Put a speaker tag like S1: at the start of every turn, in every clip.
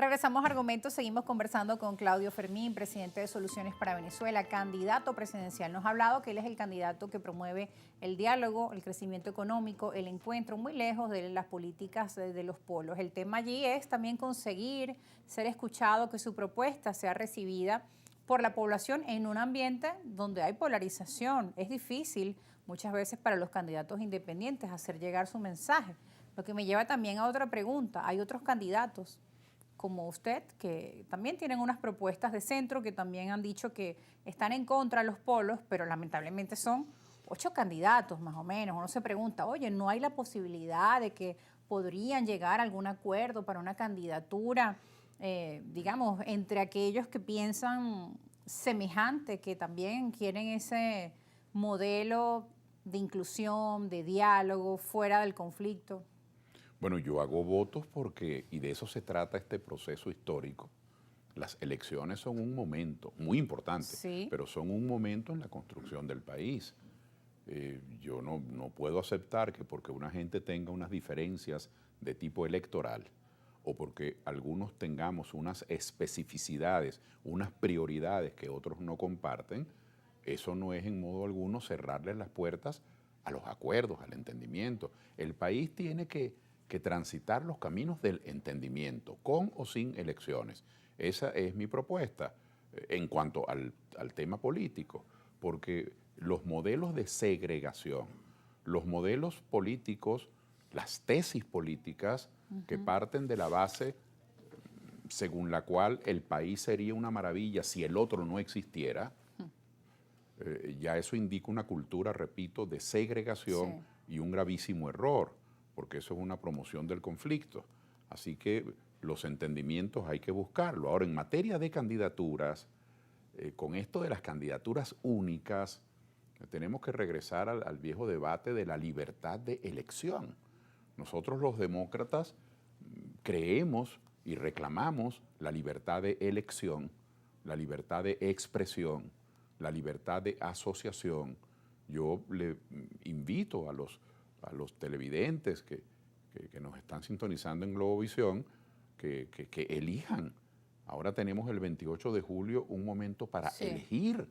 S1: Regresamos a Argumentos, seguimos conversando con Claudio Fermín, presidente de Soluciones para Venezuela, candidato presidencial. Nos ha hablado que él es el candidato que promueve el diálogo, el crecimiento económico, el encuentro, muy lejos de las políticas de los polos. El tema allí es también conseguir ser escuchado, que su propuesta sea recibida por la población en un ambiente donde hay polarización. Es difícil muchas veces para los candidatos independientes hacer llegar su mensaje. Lo que me lleva también a otra pregunta. Hay otros candidatos como usted, que también tienen unas propuestas de centro, que también han dicho que están en contra de los polos, pero lamentablemente son 8 candidatos más o menos. Uno se pregunta, oye, ¿no hay la posibilidad de que podrían llegar a algún acuerdo para una candidatura, digamos, entre aquellos que piensan semejante, que también quieren ese modelo de inclusión, de diálogo, fuera del conflicto?
S2: Bueno, yo hago votos porque, y de eso se trata este proceso histórico, las elecciones son un momento muy importante,
S1: Sí.
S2: pero son un momento en la construcción del país. Yo no puedo aceptar que porque una gente tenga unas diferencias de tipo electoral o porque algunos tengamos unas especificidades, unas prioridades que otros no comparten, eso no es en modo alguno cerrarles las puertas a los acuerdos, al entendimiento. El país tiene que transitar los caminos del entendimiento, con o sin elecciones. Esa es mi propuesta en cuanto al tema político, porque los modelos de segregación, los modelos políticos, las tesis políticas que parten de la base según la cual el país sería una maravilla si el otro no existiera, ya eso indica una cultura, repito, de segregación y un gravísimo error, porque eso es una promoción del conflicto. Así que los entendimientos hay que buscarlo. Ahora, en materia de candidaturas, con esto de las candidaturas únicas, tenemos que regresar al viejo debate de la libertad de elección. Nosotros los demócratas creemos y reclamamos la libertad de elección, la libertad de expresión, la libertad de asociación. Yo le invito a los televidentes que nos están sintonizando en Globovisión que elijan. Ahora tenemos el 28 de julio un momento para elegir.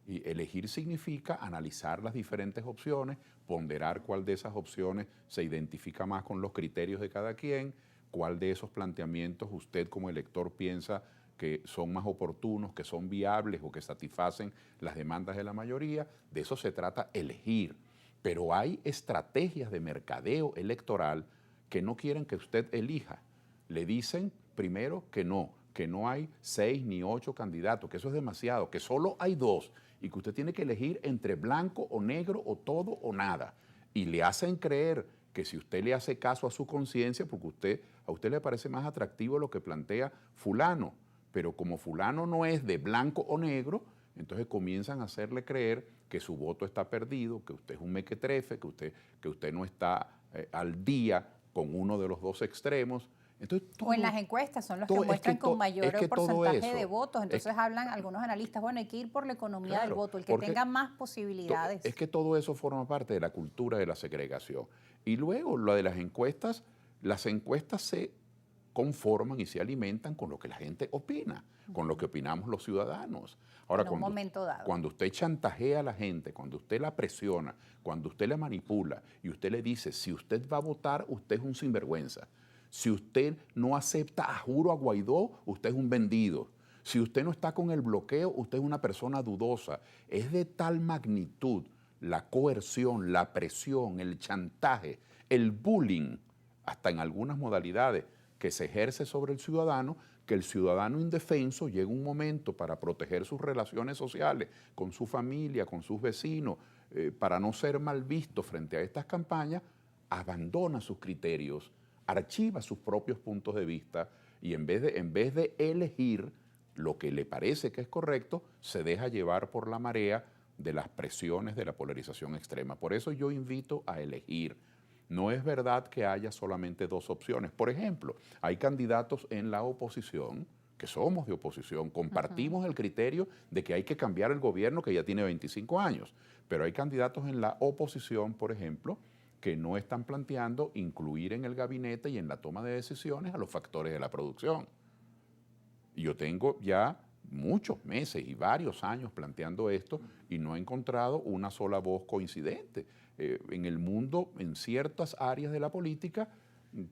S2: Y elegir significa analizar las diferentes opciones, ponderar cuál de esas opciones se identifica más con los criterios de cada quien, cuál de esos planteamientos usted como elector piensa que son más oportunos, que son viables o que satisfacen las demandas de la mayoría. De eso se trata, elegir. Pero hay estrategias de mercadeo electoral que no quieren que usted elija. Le dicen primero que no hay 6 ni 8 candidatos, que eso es demasiado, que solo hay 2 y que usted tiene que elegir entre blanco o negro o todo o nada. Y le hacen creer que si usted le hace caso a su conciencia, porque a usted le parece más atractivo lo que plantea fulano, pero como fulano no es de blanco o negro, entonces comienzan a hacerle creer que su voto está perdido, que usted es un mequetrefe, que usted no está al día con uno de los dos extremos. Entonces,
S1: O en las encuestas son los que muestran con mayor porcentaje de votos. Entonces hablan algunos analistas, bueno, hay que ir por la economía del voto, el que tenga más posibilidades.
S2: Es que todo eso forma parte de la cultura de la segregación. Y luego, lo de las encuestas se conforman y se alimentan con lo que la gente opina, con lo que opinamos los ciudadanos. Ahora,
S1: en un momento dado.
S2: Cuando usted chantajea a la gente, cuando usted la presiona, cuando usted la manipula y usted le dice, si usted va a votar, usted es un sinvergüenza. Si usted no acepta a juro a Guaidó, usted es un vendido. Si usted no está con el bloqueo, usted es una persona dudosa. Es de tal magnitud la coerción, la presión, el chantaje, el bullying, hasta en algunas modalidades que se ejerce sobre el ciudadano, que el ciudadano indefenso llega un momento para proteger sus relaciones sociales con su familia, con sus vecinos, para no ser mal visto frente a estas campañas, abandona sus criterios, archiva sus propios puntos de vista y en vez de elegir lo que le parece que es correcto, se deja llevar por la marea de las presiones de la polarización extrema. Por eso yo invito a elegir. No es verdad que haya solamente 2 opciones. Por ejemplo, hay candidatos en la oposición, que somos de oposición, compartimos el criterio de que hay que cambiar el gobierno que ya tiene 25 años, pero hay candidatos en la oposición, por ejemplo, que no están planteando incluir en el gabinete y en la toma de decisiones a los factores de la producción. Y yo tengo ya muchos meses y varios años planteando esto y no he encontrado una sola voz coincidente. En el mundo, en ciertas áreas de la política,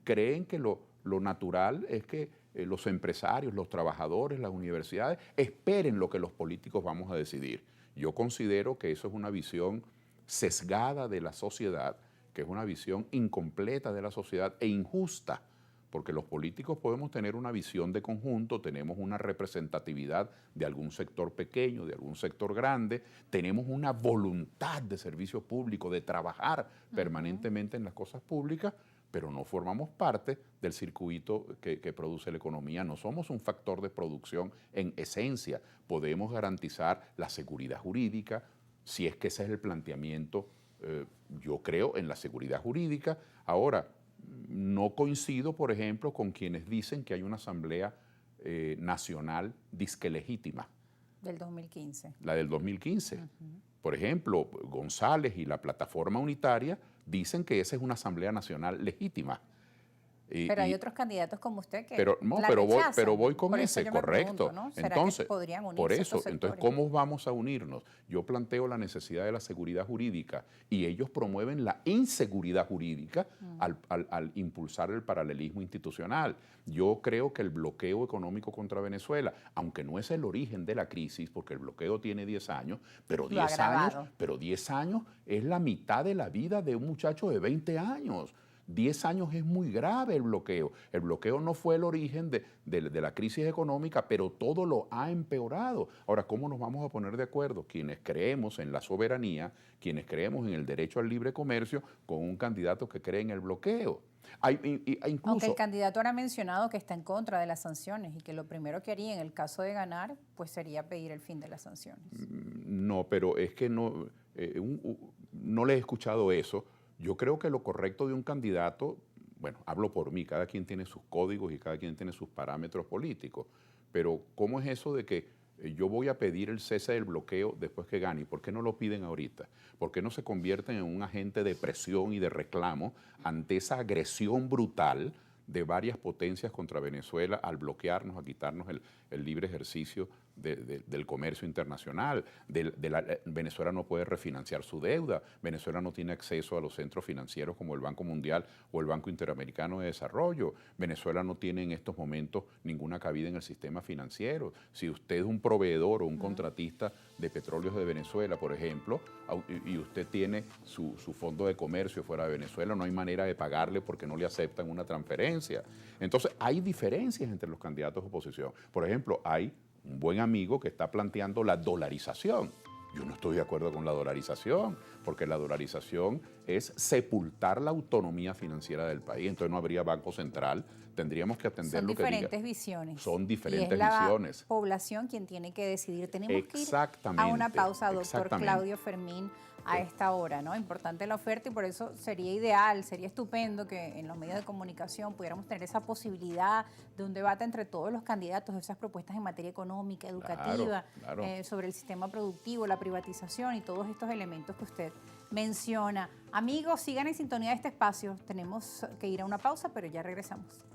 S2: creen que lo natural es que los empresarios, los trabajadores, las universidades esperen lo que los políticos vamos a decidir. Yo considero que eso es una visión sesgada de la sociedad, que es una visión incompleta de la sociedad e injusta, porque los políticos podemos tener una visión de conjunto, tenemos una representatividad de algún sector pequeño, de algún sector grande, tenemos una voluntad de servicio público, de trabajar permanentemente en las cosas públicas, pero no formamos parte del circuito que produce la economía, no somos un factor de producción en esencia. Podemos garantizar la seguridad jurídica, si es que ese es el planteamiento. Yo creo en la seguridad jurídica. Ahora, no coincido, por ejemplo, con quienes dicen que hay una asamblea nacional disque legítima.
S1: Del 2015.
S2: La del 2015. Por ejemplo, González y la Plataforma Unitaria dicen que esa es una asamblea nacional legítima.
S1: Pero hay otros candidatos como usted que
S2: pero voy con ese, correcto.
S1: Pregunto, ¿no? ¿Será
S2: entonces,
S1: que podrían unirse
S2: por eso,
S1: estos
S2: entonces, ¿cómo vamos a unirnos? Yo planteo la necesidad de la seguridad jurídica y ellos promueven la inseguridad jurídica al impulsar el paralelismo institucional. Yo creo que el bloqueo económico contra Venezuela, aunque no es el origen de la crisis, porque el bloqueo tiene 10 años, pero 10 años es la mitad de la vida de un muchacho de 20 años. 10 años es muy grave el bloqueo. El bloqueo no fue el origen de la crisis económica, pero todo lo ha empeorado. Ahora, ¿cómo nos vamos a poner de acuerdo? Quienes creemos en la soberanía, quienes creemos en el derecho al libre comercio, con un candidato que cree en el bloqueo.
S1: Incluso, aunque el candidato ahora ha mencionado que está en contra de las sanciones y que lo primero que haría en el caso de ganar, pues sería pedir el fin de las sanciones.
S2: No, pero es que no le he escuchado eso. Yo creo que lo correcto de un candidato, bueno, hablo por mí, cada quien tiene sus códigos y cada quien tiene sus parámetros políticos, pero ¿cómo es eso de que yo voy a pedir el cese del bloqueo después que gane? ¿Por qué no lo piden ahorita? ¿Por qué no se convierten en un agente de presión y de reclamo ante esa agresión brutal de varias potencias contra Venezuela al bloquearnos, a quitarnos el libre ejercicio del comercio internacional? Venezuela no puede refinanciar su deuda, Venezuela no tiene acceso a los centros financieros como el Banco Mundial o el Banco Interamericano de Desarrollo, Venezuela no tiene en estos momentos ninguna cabida en el sistema financiero. Si usted es un proveedor o un contratista de petróleos de Venezuela, por ejemplo, y usted tiene su fondo de comercio fuera de Venezuela, no hay manera de pagarle porque no le aceptan una transferencia. Entonces, hay diferencias entre los candidatos de oposición. Por ejemplo, hay un buen amigo que está planteando la dolarización. Yo no estoy de acuerdo con la dolarización, porque la dolarización es sepultar la autonomía financiera del país. Entonces no habría Banco Central, tendríamos que atender lo que diga.
S1: Son diferentes visiones.
S2: Son diferentes
S1: visiones.
S2: visiones.
S1: La población quien tiene que decidir. Tenemos que ir
S2: a
S1: una pausa, doctor Claudio Fermín, a esta hora, ¿no? Importante la oferta y por eso sería ideal, sería estupendo que en los medios de comunicación pudiéramos tener esa posibilidad de un debate entre todos los candidatos, esas propuestas en materia económica, educativa, sobre el sistema productivo, la privatización y todos estos elementos que usted menciona. Amigos, sigan en sintonía de este espacio. Tenemos que ir a una pausa, pero ya regresamos.